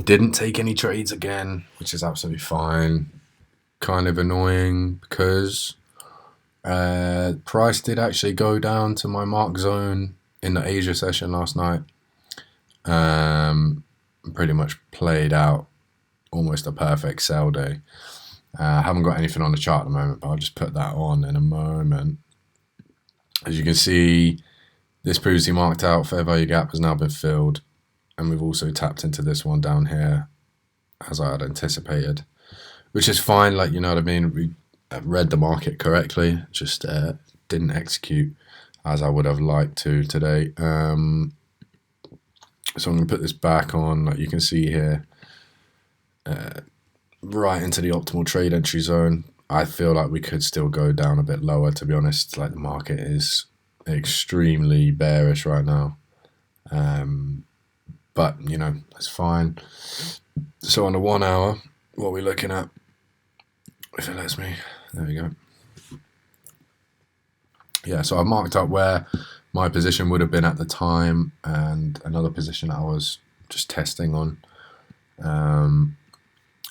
didn't take any trades again, which is absolutely fine. Kind of annoying because price did actually go down to my mark zone in the Asia session last night. Pretty much played out almost a perfect sell day. I haven't got anything on the chart at the moment, but I'll just put that on in a moment. As you can see, this previously marked out fair value gap has now been filled, and we've also tapped into this one down here as I had anticipated, which is fine. Like, you know what I mean? We read the market correctly, just didn't execute as I would have liked to today. So I'm going to put this back on, like you can see here, right into the optimal trade entry zone. I feel like we could still go down a bit lower, to be honest. Like, the market is extremely bearish right now. But, you know, that's fine. So on the 1 hour, what are we looking at? If it lets me, there we go. Yeah, so I've marked up where my position would have been at the time and another position I was just testing on.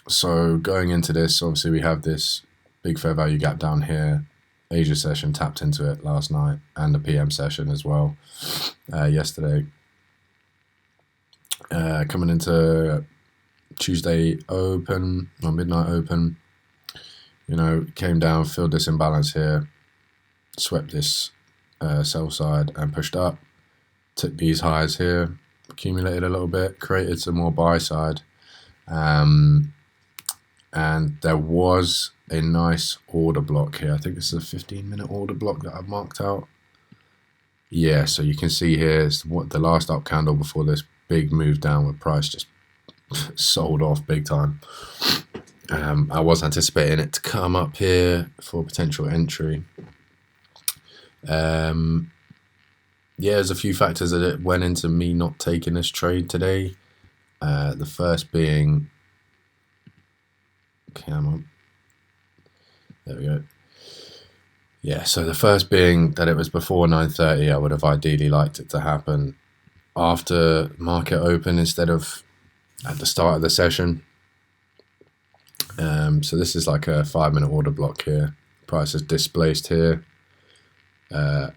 So going into this, obviously we have this big fair value gap down here. Asia session tapped into it last night, and the PM session as well yesterday. Coming into Tuesday open or midnight open, you know, came down, filled this imbalance here, swept this sell side and pushed up, took these highs here, accumulated a little bit, created some more buy side, and there was a nice order block here. I think this is a 15-minute order block that I've marked out. Yeah, so you can see here is what the last up candle before this big move down with price just sold off big time. I was anticipating it to come up here for potential entry. Yeah, there's a few factors that it went into me not taking this trade today. The first being, come on, there we go. Yeah, so the first being that it was before 9:30. I would have ideally liked it to happen after market open instead of at the start of the session. So this is like a 5-minute order block here. Price is displaced here.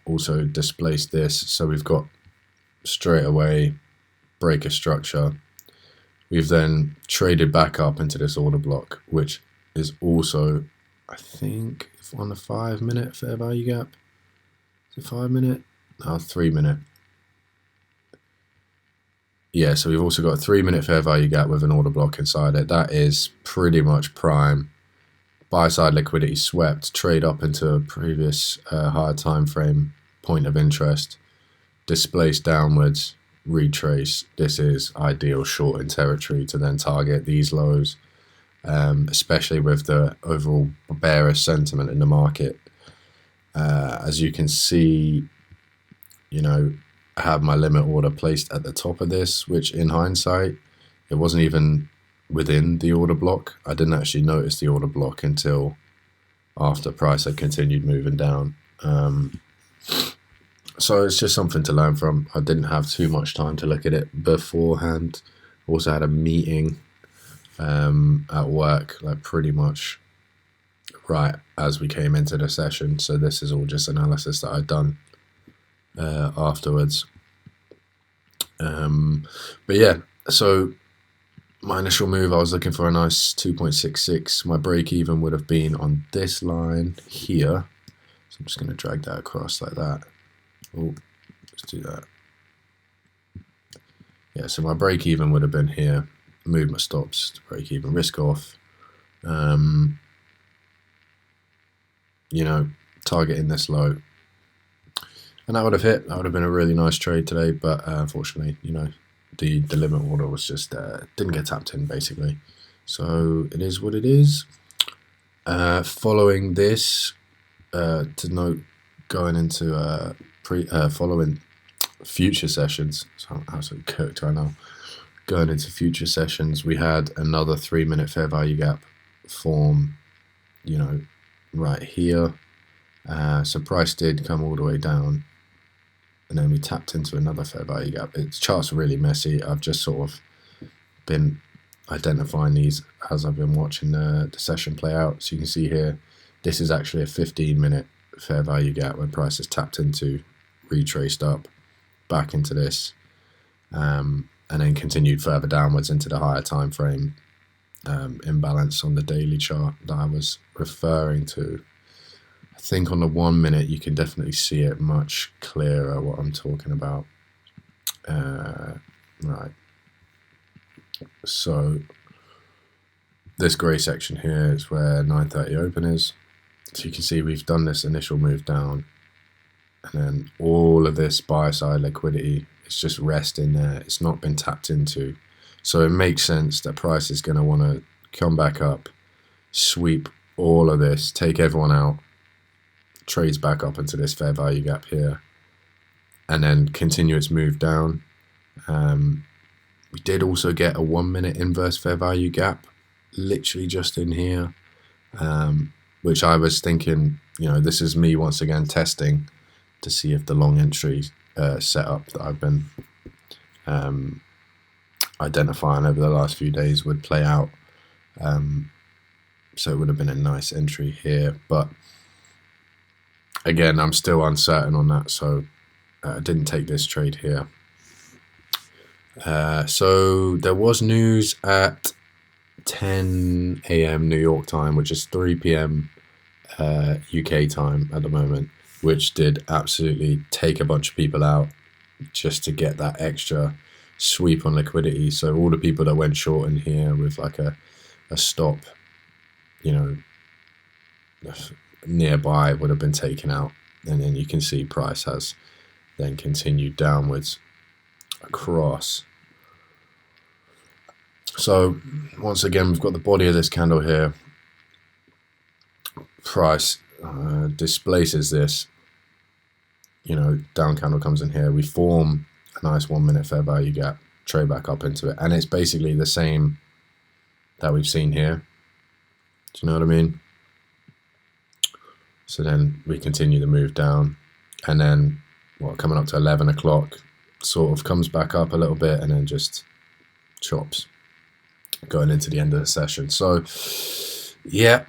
Also displaced this. So we've got straight away break of structure. We've then traded back up into this order block, which is also, I think, on the 5-minute fair value gap. Is it 5-minute? No, 3-minute. Yeah, so we've also got a 3-minute fair value gap with an order block inside it. That is pretty much prime. Buy side liquidity swept, trade up into a previous higher time frame point of interest, displaced downwards, retrace. This is ideal short in territory to then target these lows, especially with the overall bearish sentiment in the market. As you can see, you know, I have my limit order placed at the top of this, which in hindsight, it wasn't even within the order block. I didn't actually notice the order block until after price had continued moving down. So it's just something to learn from. I didn't have too much time to look at it beforehand. Also had a meeting at work, like pretty much right as we came into the session. So this is all just analysis that I'd done afterwards. But yeah, so my initial move, I was looking for a nice 2.66. My break even would have been on this line here. So I'm just going to drag that across like that. Oh, let's do that. Yeah, so my break even would have been here. Move my stops to break even, risk off. You know, targeting this low. And that would have hit. That would have been a really nice trade today. But unfortunately, you know, the limit order was just didn't get tapped in basically. So it is what it is. Following this, to note, going into following future sessions. So I'm absolutely cooked right now. Going into future sessions, we had another 3-minute fair value gap form, you know, right here. So price did come all the way down, and then we tapped into another fair value gap. Its chart's really messy. I've just sort of been identifying these as I've been watching the session play out. So you can see here, this is actually a 15-minute fair value gap where price has tapped into, retraced up, back into this, and then continued further downwards into the higher time frame imbalance on the daily chart that I was referring to. I think on the 1 minute you can definitely see it much clearer what I'm talking about. Right. So this grey section here is where 9:30 open is. So you can see we've done this initial move down, and then all of this buy side liquidity is just resting there. It's not been tapped into. So it makes sense that price is going to want to come back up, sweep all of this, take everyone out, trades back up into this fair value gap here, and then continue its move down. We did also get a 1 minute inverse fair value gap, literally just in here, which I was thinking, this is me once again testing to see if the long entry setup that I've been identifying over the last few days would play out. So it would have been a nice entry here, but again, I'm still uncertain on that, so I didn't take this trade here. So there was news at 10 a.m. New York time, which is 3 p.m. UK time at the moment, which did absolutely take a bunch of people out just to get that extra sweep on liquidity. So all the people that went short in here with like a stop, nearby would have been taken out, and then you can see price has then continued downwards across. So once again, we've got the body of this candle here. Price displaces this, down candle comes in here. We form a nice 1 minute fair value gap, trade back up into it, and it's basically the same that we've seen here. Do you know what I mean? So then we continue the move down, and then coming up to 11 o'clock, sort of comes back up a little bit, and then just chops going into the end of the session. So yeah,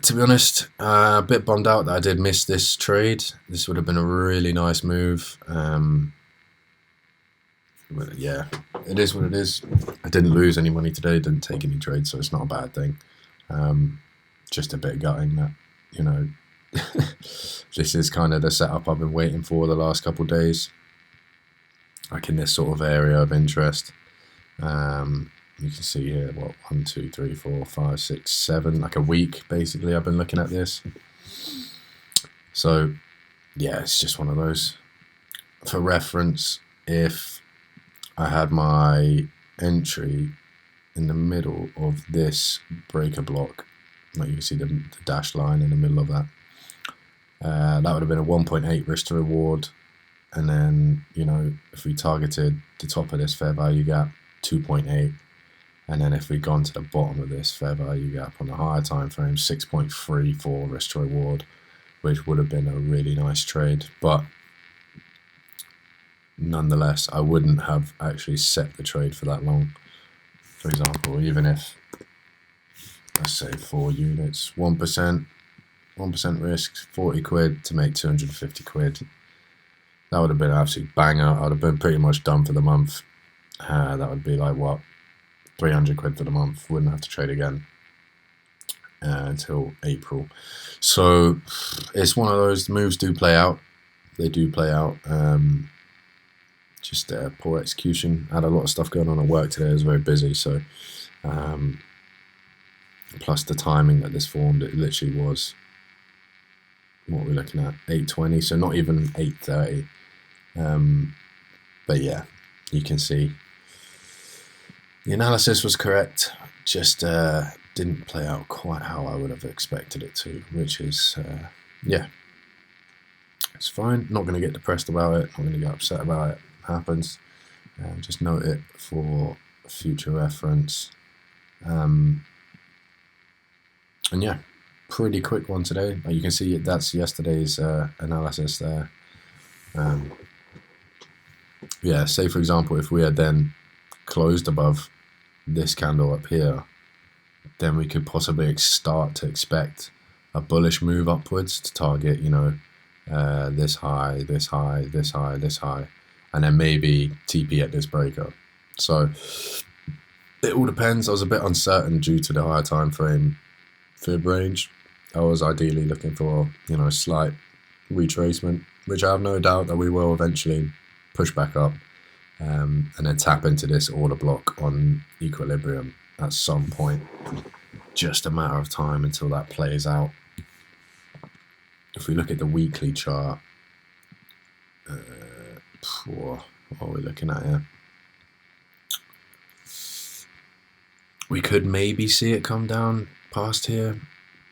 to be honest, a bit bummed out that I did miss this trade. This would have been a really nice move. But yeah, it is what it is. I didn't lose any money today, didn't take any trades, so it's not a bad thing. Just a bit gutting that, this is kind of the setup I've been waiting for the last couple of days, like in this sort of area of interest. You can see here, 1, 2, 3, 4, 5, 6, 7, like a week basically I've been looking at this. So yeah, it's just one of those. For reference, if I had my entry in the middle of this breaker block, like you can see the dashed line in the middle of that, that would have been a 1.8 risk to reward, and then if we targeted the top of this fair value gap, 2.8, and then if we'd gone to the bottom of this fair value gap on the higher time frame, 6.34 risk to reward, which would have been a really nice trade. But nonetheless, I wouldn't have actually set the trade for that long. For example, even if, let's say 4 units, 1% risk, 40 quid to make 250 quid. That would have been an absolute banger. I would have been pretty much done for the month. That would be like 300 quid for the month. Wouldn't have to trade again until April. So it's one of those, moves do play out. They do play out. Just poor execution. Had a lot of stuff going on at work today. I was very busy. So plus the timing that this formed, it literally was, what we're looking at, 8:20. So not even 8:30. But yeah, you can see the analysis was correct, just didn't play out quite how I would have expected it to, which is, yeah, it's fine. Not going to get depressed about it, not going to get upset about it. It happens. Just note it for future reference. And yeah, pretty quick one today. You can see that's yesterday's analysis there. Yeah, say for example, if we had then closed above this candle up here, then we could possibly start to expect a bullish move upwards to target, you know, this high, this high, this high, this high, and then maybe TP at this breaker. So it all depends. I was a bit uncertain due to the higher time frame fib range. I was ideally looking for, you know, a slight retracement, which I have no doubt that we will eventually push back up, and then tap into this order block on equilibrium at some point. Just a matter of time until that plays out. If we look at the weekly chart, what are we looking at here? We could maybe see it come down past here,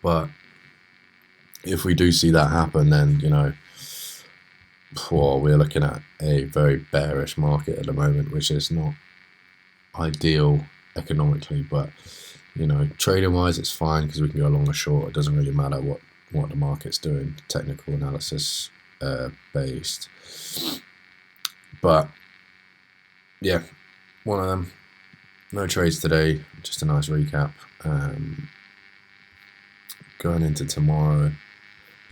but if we do see that happen, then, you know, we're looking at a very bearish market at the moment, which is not ideal economically, but, you know, trading wise it's fine because we can go long or short. It doesn't really matter what the market's doing, technical analysis based. But yeah, one of them. No trades today, just a nice recap. Going into tomorrow,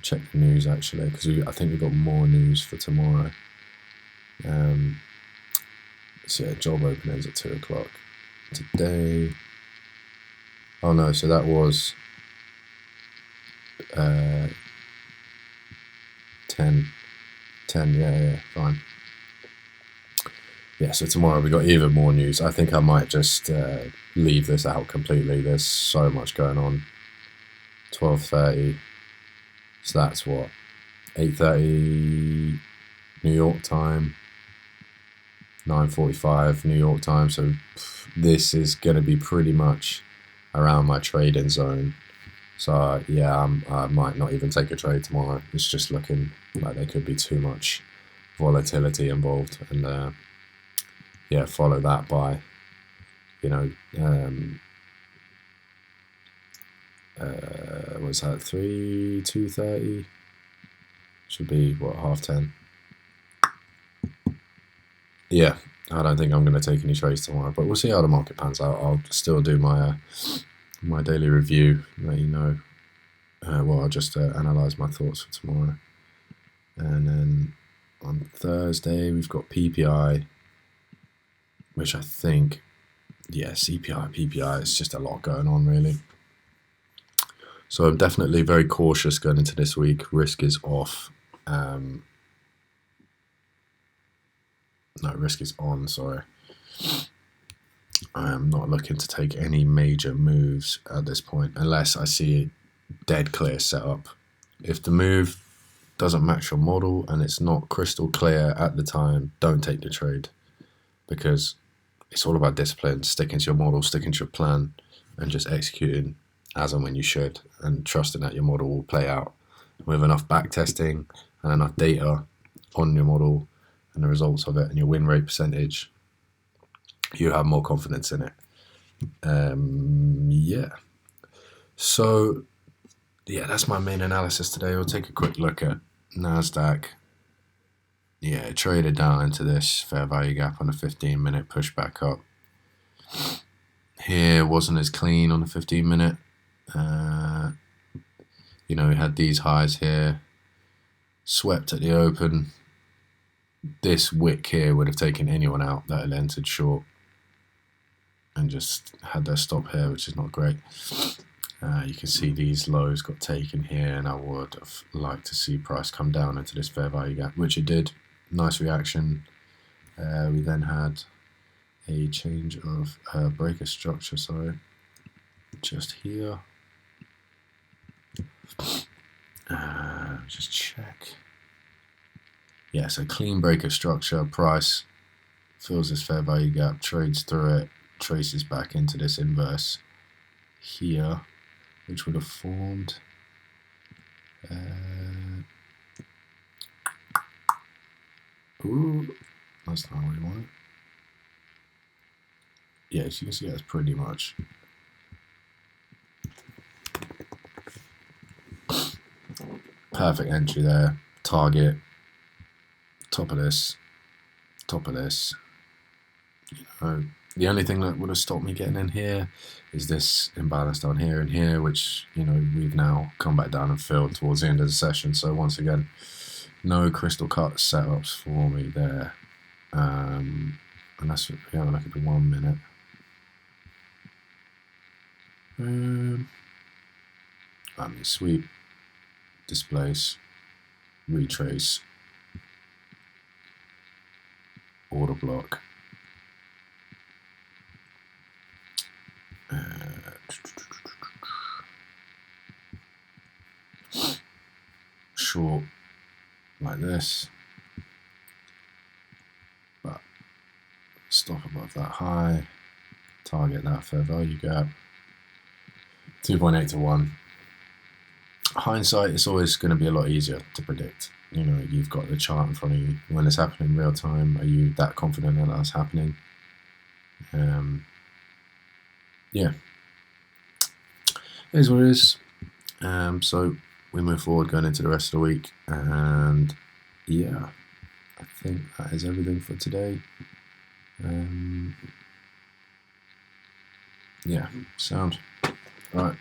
check the news actually, because I think we've got more news for tomorrow. So yeah, job openings at 2 o'clock today. Oh no, so that was 10, yeah, fine. Yeah, so tomorrow we got even more news. I think I might just leave this out completely. There's so much going on. 12:30, so that's what, 8:30 New York time, 9:45 New York time. So this is going to be pretty much around my trading zone. So yeah, I might not even take a trade tomorrow. It's just looking like there could be too much volatility involved, and yeah, follow that by, you know, what's that, 2:30? Should be, what, 10:30? Yeah, I don't think I'm going to take any trades tomorrow, but we'll see how the market pans out. I'll still do my my daily review, let you know. Well, I'll just analyse my thoughts for tomorrow. And then on Thursday, we've got PPI, which I think, yeah, CPI, PPI, it's just a lot going on, really. So I'm definitely very cautious going into this week. Risk is off. No, risk is on, sorry. I am not looking to take any major moves at this point, unless I see a dead clear setup. If the move doesn't match your model and it's not crystal clear at the time, don't take the trade, because it's all about discipline, sticking to your model, sticking to your plan, and just executing as and when you should, and trusting that your model will play out. With enough back testing and enough data on your model and the results of it and your win rate percentage, you have more confidence in it. Yeah. So yeah, that's my main analysis today. We'll take a quick look at NASDAQ. Yeah, it traded down into this fair value gap on a 15-minute, push back up. Here wasn't as clean on the 15-minute. You know, we had these highs here, swept at the open. This wick here would have taken anyone out that had entered short and just had their stop here, which is not great. You can see these lows got taken here, and I would have liked to see price come down into this fair value gap, which it did. Nice reaction. We then had a change of breaker structure, sorry, just here. Just check. Yeah, so clean breaker structure, price fills this fair value gap, trades through it, traces back into this inverse here, which would have formed ooh, that's not what we want. Yeah, as you can see, that's pretty much perfect entry there. Target, top of this, you know, The only thing that would have stopped me getting in here is this imbalance down here and here, which, you know, we've now come back down and filled towards the end of the session. So once again, no crystal cut setups for me there. Unless we have a look at the 1 minute. I mean, sweep, displace, retrace, order block. Short like this, but stop above that high, target that fair value gap. 2.8 to 1. Hindsight, it's always going to be a lot easier to predict. You know, you've got the chart in front of you. When it's happening in real time, are you that confident that that's happening? Yeah, it is what it is. So we move forward going into the rest of the week, and yeah, I think that is everything for today. Yeah, sound. All right.